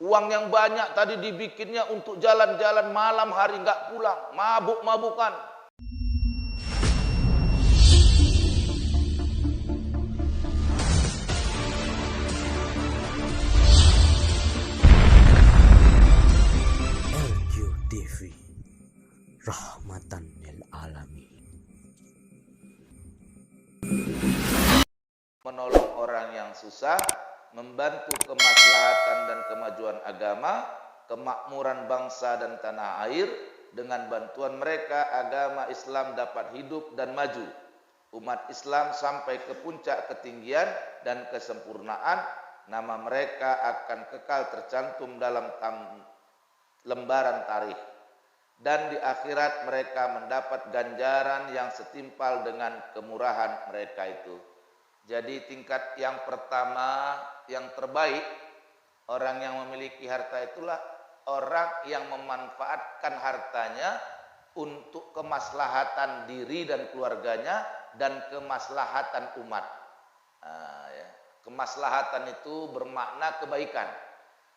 Uang yang banyak tadi dibikinnya untuk jalan-jalan malam hari nggak pulang, mabuk-mabukan. LQTV Rahmatan lil Alamin. Menolong orang yang susah, membantu kemaslahatan dan kemajuan agama, kemakmuran bangsa dan tanah air. Dengan bantuan mereka, agama Islam dapat hidup dan maju. Umat Islam sampai ke puncak ketinggian dan kesempurnaan. Nama mereka akan kekal tercantum dalam lembaran tarikh. Dan di akhirat mereka mendapat ganjaran yang setimpal dengan kemurahan mereka itu. Jadi tingkat yang pertama, yang terbaik, orang yang memiliki harta itulah orang yang memanfaatkan hartanya untuk kemaslahatan diri dan keluarganya dan kemaslahatan umat. Kemaslahatan itu bermakna kebaikan.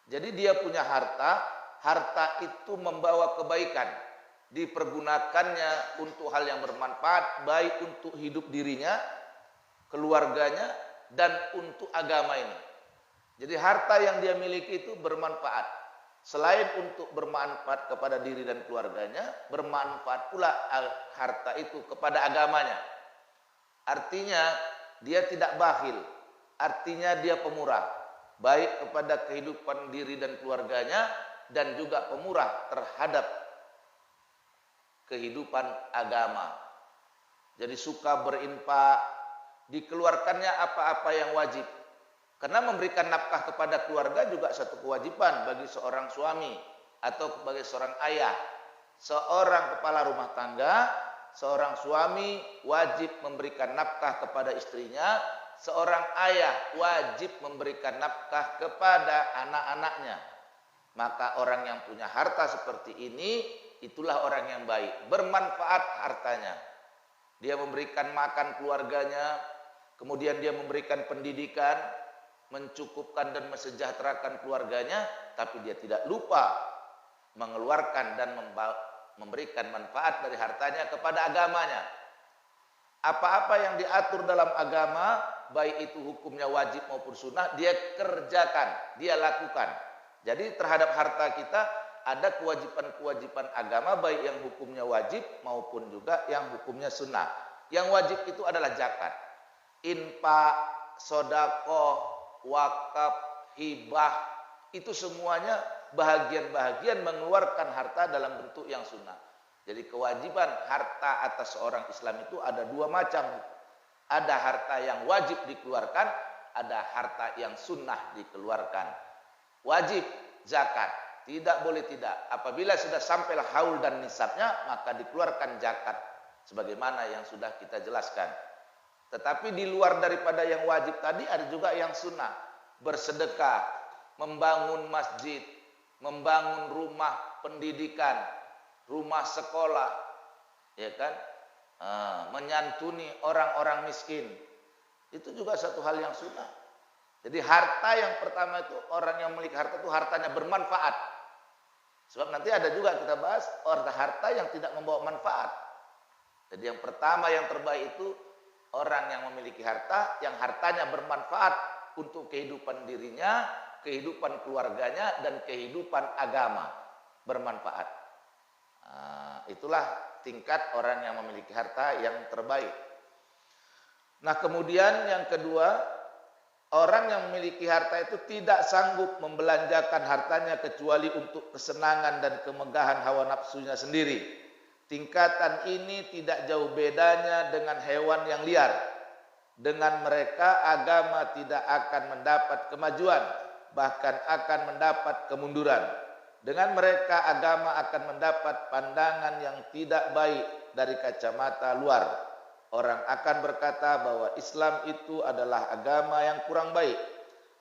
Jadi dia punya harta, harta itu membawa kebaikan. Dipergunakannya untuk hal yang bermanfaat, baik untuk hidup dirinya, keluarganya, dan untuk agama ini. Jadi harta yang dia miliki itu bermanfaat. Selain untuk bermanfaat kepada diri dan keluarganya, bermanfaat pula harta itu kepada agamanya. Artinya dia tidak bakhil, artinya dia pemurah, baik kepada kehidupan diri dan keluarganya, dan juga pemurah terhadap kehidupan agama. Jadi suka berinfak, dikeluarkannya apa-apa yang wajib. Karena memberikan nafkah kepada keluarga juga satu kewajiban bagi seorang suami atau sebagai seorang ayah. Seorang kepala rumah tangga, seorang suami wajib memberikan nafkah kepada istrinya, seorang ayah wajib memberikan nafkah kepada anak-anaknya. Maka orang yang punya harta seperti ini, itulah orang yang baik, bermanfaat hartanya. Dia memberikan makan keluarganya, kemudian dia memberikan pendidikan, mencukupkan dan mensejahterakan keluarganya, tapi dia tidak lupa mengeluarkan dan memberikan manfaat dari hartanya kepada agamanya. Apa-apa yang diatur dalam agama, baik itu hukumnya wajib maupun sunnah, dia kerjakan, dia lakukan. Jadi terhadap harta kita ada kewajiban-kewajiban agama, baik yang hukumnya wajib maupun juga yang hukumnya sunnah. Yang wajib itu adalah zakat, infak, sedekah, wakaf, hibah, itu semuanya bahagian-bahagian mengeluarkan harta dalam bentuk yang sunnah. Jadi kewajiban harta atas seorang Islam itu ada dua macam. Ada harta yang wajib dikeluarkan, ada harta yang sunnah dikeluarkan. Wajib zakat, tidak boleh tidak. Apabila sudah sampailah haul dan nisabnya, maka dikeluarkan zakat sebagaimana yang sudah kita jelaskan. Tetapi di luar daripada yang wajib tadi ada juga yang sunnah. Bersedekah, membangun masjid, membangun rumah pendidikan, rumah sekolah, ya kan? Menyantuni orang-orang miskin. Itu juga satu hal yang sunnah. Jadi harta yang pertama itu, orang yang memiliki harta itu hartanya bermanfaat. Sebab nanti ada juga kita bahas harta yang tidak membawa manfaat. Jadi yang pertama yang terbaik itu orang yang memiliki harta, yang hartanya bermanfaat untuk kehidupan dirinya, kehidupan keluarganya, dan kehidupan agama. Bermanfaat. Itulah tingkat orang yang memiliki harta yang terbaik. Nah kemudian yang kedua, orang yang memiliki harta itu tidak sanggup membelanjakan hartanya kecuali untuk kesenangan dan kemegahan hawa nafsunya sendiri. Tingkatan ini tidak jauh bedanya dengan hewan yang liar. Dengan mereka agama tidak akan mendapat kemajuan, bahkan akan mendapat kemunduran. Dengan mereka agama akan mendapat pandangan yang tidak baik dari kacamata luar. Orang akan berkata bahwa Islam itu adalah agama yang kurang baik,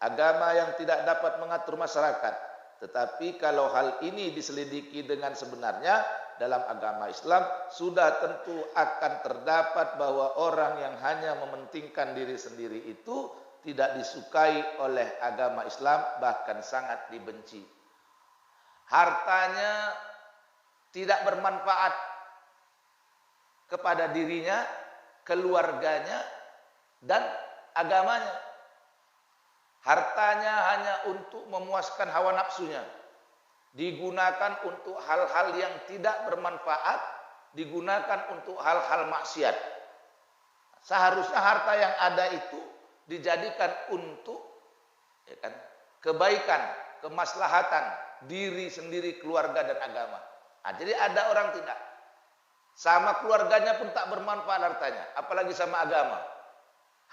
agama yang tidak dapat mengatur masyarakat. Tetapi kalau hal ini diselidiki dengan sebenarnya, dalam agama Islam sudah tentu akan terdapat bahwa orang yang hanya mementingkan diri sendiri itu tidak disukai oleh agama Islam, bahkan sangat dibenci. Hartanya tidak bermanfaat kepada dirinya, keluarganya, dan agamanya. Hartanya hanya untuk memuaskan hawa nafsunya. Digunakan untuk hal-hal yang tidak bermanfaat, digunakan untuk hal-hal maksiat. Seharusnya harta yang ada itu dijadikan untuk kebaikan, kemaslahatan diri sendiri, keluarga dan agama. Nah, jadi ada orang tidak, sama keluarganya pun tak bermanfaat hartanya, apalagi sama agama.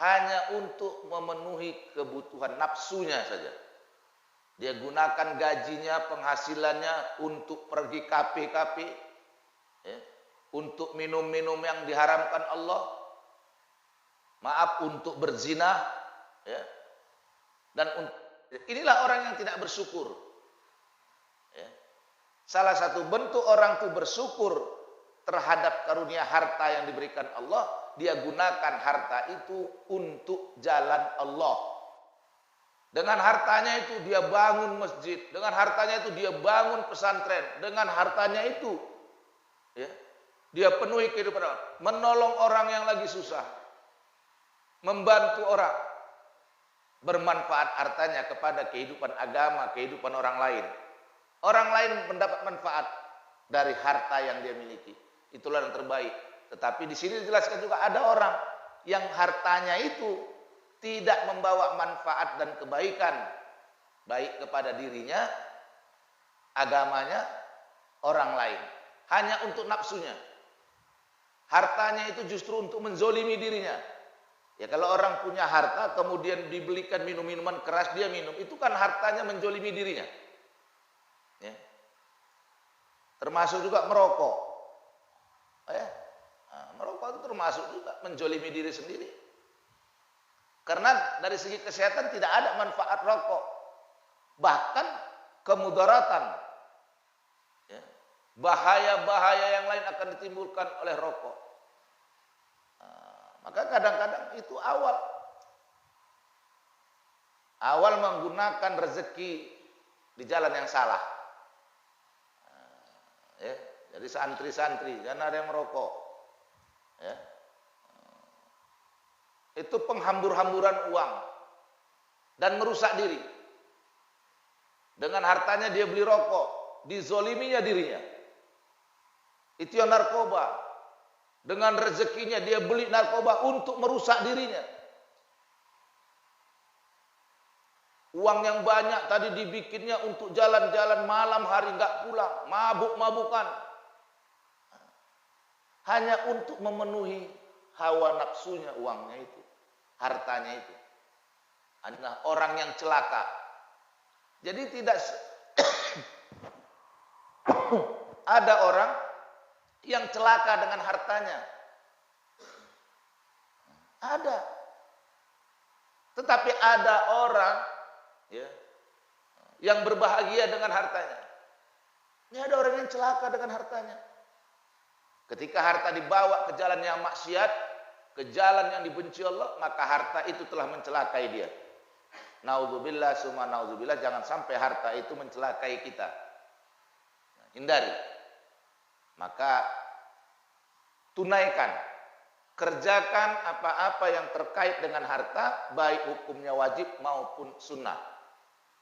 Hanya untuk memenuhi kebutuhan nafsunya saja. Dia gunakan gajinya, penghasilannya untuk pergi kafe-kafe, untuk minum-minum yang diharamkan Allah, untuk berzina, dan inilah orang yang tidak bersyukur. Salah satu bentuk orang itu bersyukur terhadap karunia harta yang diberikan Allah, dia gunakan harta itu untuk jalan Allah. Dengan hartanya itu dia bangun masjid, dengan hartanya itu dia bangun pesantren, dengan hartanya itu dia penuhi kehidupan orang, menolong orang yang lagi susah, membantu orang, bermanfaat hartanya kepada kehidupan agama, kehidupan orang lain. Orang lain mendapat manfaat dari harta yang dia miliki. Itulah yang terbaik. Tetapi di sini dijelaskan juga ada orang yang hartanya itu tidak membawa manfaat dan kebaikan baik kepada dirinya, agamanya, orang lain. Hanya untuk nafsunya. Hartanya itu justru untuk menzolimi dirinya. Ya, kalau orang punya harta kemudian dibelikan minum-minuman keras dia minum, itu kan hartanya menzolimi dirinya. Ya. Termasuk juga merokok. Merokok itu termasuk juga menzolimi diri sendiri. Karena dari segi kesehatan tidak ada manfaat rokok. Bahkan kemudaratan. Bahaya-bahaya yang lain akan ditimbulkan oleh rokok. Maka kadang-kadang itu awal menggunakan rezeki di jalan yang salah. Jadi santri-santri jangan ada yang merokok. Itu penghambur-hamburan uang dan merusak diri. Dengan hartanya dia beli rokok, dizoliminya dirinya. Itu yang narkoba. Dengan rezekinya dia beli narkoba untuk merusak dirinya. Uang yang banyak tadi dibikinnya untuk jalan-jalan malam hari nggak pulang, mabuk-mabukan. Hanya untuk memenuhi hawa nafsunya uangnya itu, hartanya itu. Adalah orang yang celaka. Jadi tidak ada orang yang celaka dengan hartanya. Ada. Tetapi ada orang yang berbahagia dengan hartanya. Ini ada orang yang celaka dengan hartanya. Ketika harta dibawa ke jalan yang maksiat, ke jalan yang dibenci Allah, maka harta itu telah mencelakai dia. Naudzubillah summa naudzubillah, jangan sampai harta itu mencelakai kita. Hindari. Maka tunaikan, kerjakan apa-apa yang terkait dengan harta, baik hukumnya wajib maupun sunnah.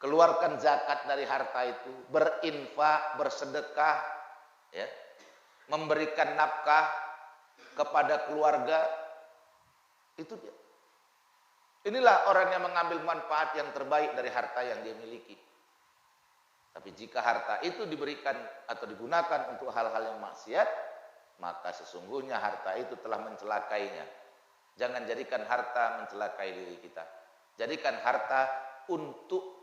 Keluarkan zakat dari harta itu, berinfak, bersedekah, memberikan nafkah kepada keluarga. Itu dia. Inilah orang yang mengambil manfaat yang terbaik dari harta yang dia miliki. Tapi jika harta itu diberikan atau digunakan untuk hal-hal yang maksiat, maka sesungguhnya harta itu telah mencelakainya. Jangan jadikan harta mencelakai diri kita. Jadikan harta untuk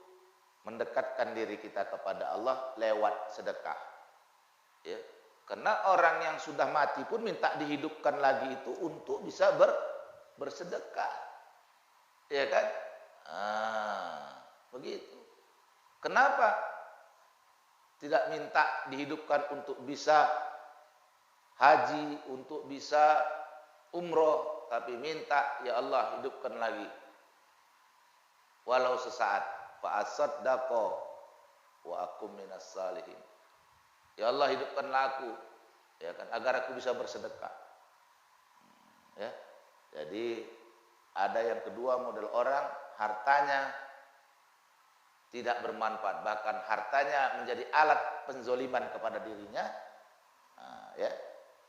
mendekatkan diri kita kepada Allah lewat sedekah. Karena orang yang sudah mati pun minta dihidupkan lagi itu untuk bisa bersedekah. Ya kan? Begitu. Kenapa tidak minta dihidupkan untuk bisa haji, untuk bisa umroh, tapi minta ya Allah hidupkan lagi walau sesaat, fa asaddaqa wa akum minas salihin. Ya Allah, hidupkanlah aku, ya kan, agar aku bisa bersedekah. Ya. Jadi ada yang kedua model orang, hartanya tidak bermanfaat, bahkan hartanya menjadi alat penzoliman kepada dirinya, ya,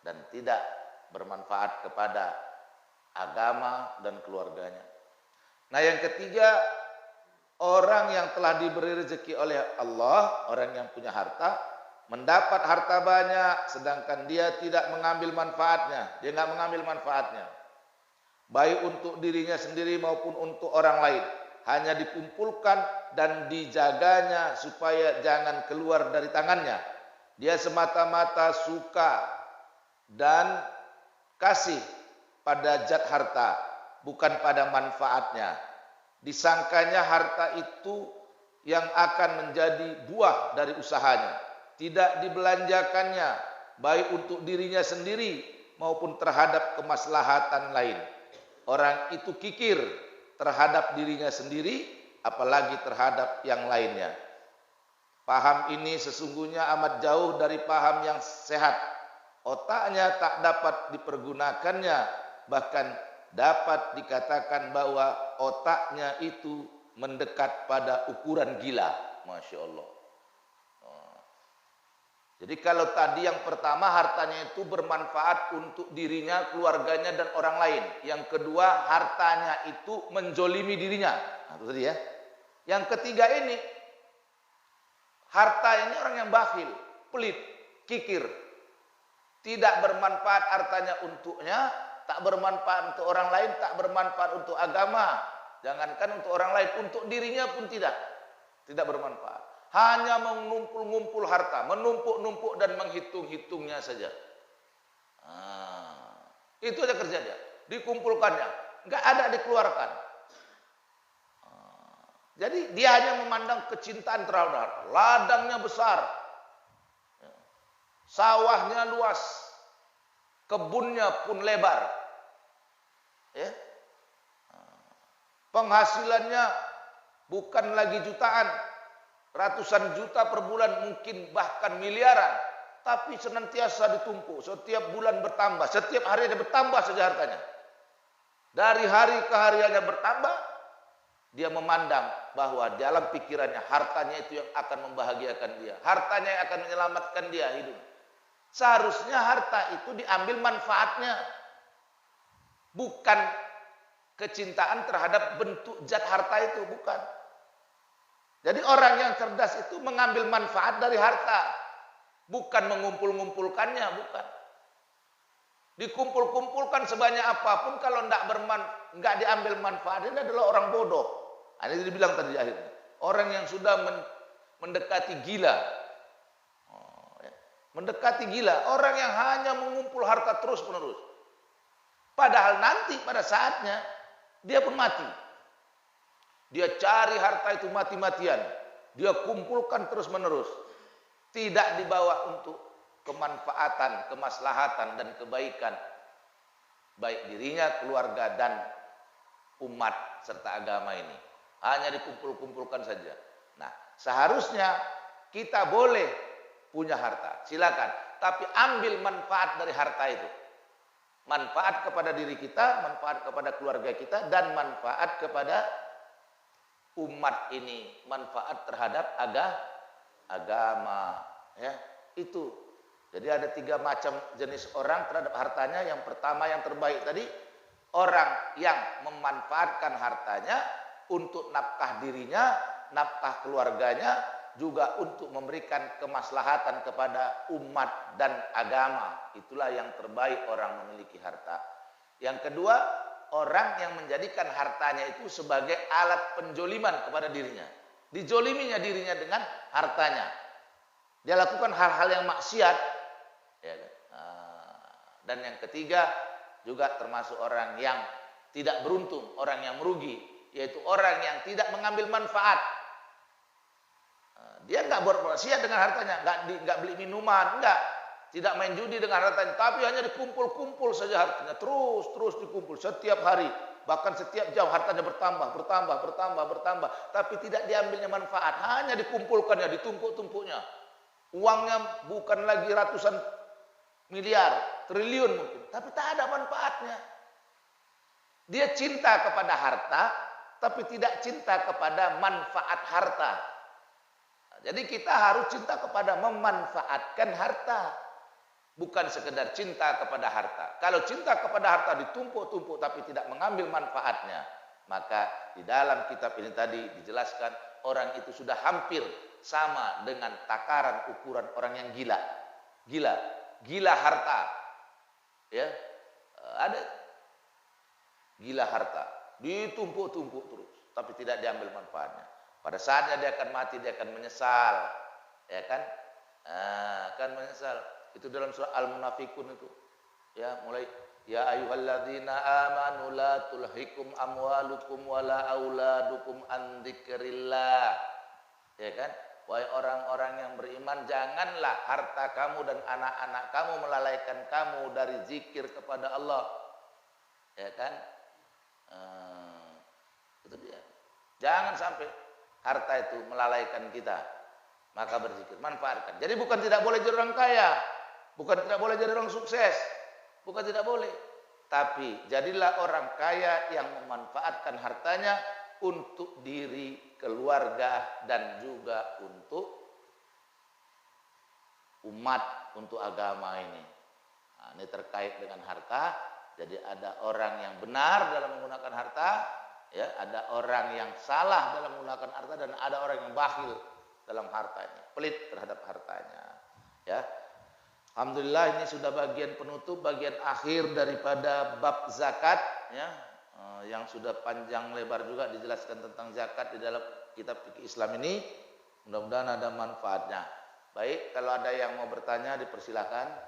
dan tidak bermanfaat kepada agama dan keluarganya. Nah, yang ketiga, orang yang telah diberi rezeki oleh Allah, orang yang punya harta, mendapat harta banyak, sedangkan dia tidak mengambil manfaatnya, dia nggak mengambil manfaatnya, baik untuk dirinya sendiri maupun untuk orang lain. Hanya dikumpulkan dan dijaganya supaya jangan keluar dari tangannya. Dia semata-mata suka dan kasih pada zat harta, bukan pada manfaatnya. Disangkanya harta itu yang akan menjadi buah dari usahanya. Tidak dibelanjakannya, baik untuk dirinya sendiri maupun terhadap kemaslahatan lain. Orang itu kikir terhadap dirinya sendiri, apalagi terhadap yang lainnya. Paham ini sesungguhnya amat jauh dari paham yang sehat. Otaknya tak dapat dipergunakannya, bahkan dapat dikatakan bahwa otaknya itu mendekat pada ukuran gila. Masya Allah. Jadi kalau tadi yang pertama hartanya itu bermanfaat untuk dirinya, keluarganya dan orang lain. Yang kedua hartanya itu menzolimi dirinya. Nah, itu tadi ya. Yang ketiga ini, harta ini orang yang bakhil, pelit, kikir. Tidak bermanfaat hartanya untuknya, tak bermanfaat untuk orang lain, tak bermanfaat untuk agama. Jangankan untuk orang lain, untuk dirinya pun tidak bermanfaat. Hanya mengumpul-ngumpul harta, menumpuk-numpuk dan menghitung-hitungnya saja. Itu aja kerja dia, dikumpulkannya, nggak ada dikeluarkan. Jadi dia hanya memandang kecintaan terhadap harta. Ladangnya besar, sawahnya luas, kebunnya pun lebar, ya. Penghasilannya bukan lagi jutaan, ratusan juta per bulan, mungkin bahkan miliaran, tapi senantiasa ditumpuk, setiap bulan bertambah, setiap hari ada bertambah saja hartanya. Dari hari ke harinya bertambah, dia memandang bahwa dalam pikirannya hartanya itu yang akan membahagiakan dia, hartanya yang akan menyelamatkan dia hidup. Seharusnya harta itu diambil manfaatnya, bukan kecintaan terhadap bentuk zat harta itu, bukan. Jadi orang yang cerdas itu mengambil manfaat dari harta, bukan mengumpul-ngumpulkannya, bukan. Dikumpul-kumpulkan sebanyak apapun, kalau enggak diambil manfaat, ini adalah orang bodoh. Ini dibilang tadi di akhirnya, orang yang sudah mendekati gila. Mendekati gila, orang yang hanya mengumpul harta terus-menerus. Padahal nanti pada saatnya dia pun mati. Dia cari harta itu mati-matian, dia kumpulkan terus-menerus, tidak dibawa untuk kemanfaatan, kemaslahatan dan kebaikan baik dirinya, keluarga dan umat serta agama ini. Hanya dikumpul-kumpulkan saja. Nah, seharusnya kita boleh punya harta, silakan, tapi ambil manfaat dari harta itu. Manfaat kepada diri kita, manfaat kepada keluarga kita, dan manfaat kepada umat ini, manfaat terhadap agama, ya. Itu. Jadi ada 3 macam jenis orang terhadap hartanya. Yang pertama, yang terbaik tadi, orang yang memanfaatkan hartanya untuk nafkah dirinya, nafkah keluarganya, juga untuk memberikan kemaslahatan kepada umat dan agama. Itulah yang terbaik orang memiliki harta. Yang kedua, orang yang menjadikan hartanya itu sebagai alat penjoliman kepada dirinya. Dijoliminya dirinya dengan hartanya. Dia lakukan hal-hal yang maksiat. Ya, dan yang ketiga juga termasuk orang yang tidak beruntung, orang yang merugi, yaitu orang yang tidak mengambil manfaat. Dia nggak bermaksiat dengan hartanya, nggak beli minuman, tidak main judi dengan hartanya, tapi hanya dikumpul-kumpul saja hartanya, terus dikumpul setiap hari Bahkan setiap jam hartanya bertambah, tapi tidak diambilnya manfaat, hanya dikumpulkannya, ditumpuk-tumpuknya. Uangnya bukan lagi ratusan miliar, triliun mungkin, tapi tak ada manfaatnya. Dia cinta kepada harta, tapi tidak cinta kepada manfaat harta. Jadi kita harus cinta kepada memanfaatkan harta, bukan sekedar cinta kepada harta. Kalau cinta kepada harta ditumpuk-tumpuk tapi tidak mengambil manfaatnya, maka di dalam kitab ini tadi dijelaskan orang itu sudah hampir sama dengan takaran ukuran orang yang gila. Gila harta. Ya. Ada gila harta, ditumpuk-tumpuk terus tapi tidak diambil manfaatnya. Pada saatnya dia akan mati, dia akan menyesal. Ya kan? Akan menyesal. Itu dalam surah Al-Munafikun itu. Ya, mulai ya ayyuhalladzina amanu la tulhikum amwalukum wala auladukum an dzikrillah. Ya kan? Wahai orang-orang yang beriman, janganlah harta kamu dan anak-anak kamu melalaikan kamu dari zikir kepada Allah. Ya kan? Itu dia. Jangan sampai harta itu melalaikan kita. Maka berzikir, manfaatkan. Jadi bukan tidak boleh jadi orang kaya, bukan tidak boleh jadi orang sukses, bukan tidak boleh. Tapi jadilah orang kaya yang memanfaatkan hartanya untuk diri, keluarga, dan juga untuk umat, untuk agama ini. Nah, ini terkait dengan harta. Jadi ada orang yang benar dalam menggunakan harta, ya, ada orang yang salah dalam menggunakan harta, dan ada orang yang bakhil dalam hartanya, pelit terhadap hartanya. Ya, alhamdulillah ini sudah bagian penutup, bagian akhir daripada bab zakat, ya, yang sudah panjang lebar juga dijelaskan tentang zakat di dalam kitab fikih Islam ini. Mudah-mudahan ada manfaatnya. Baik, kalau ada yang mau bertanya dipersilakan.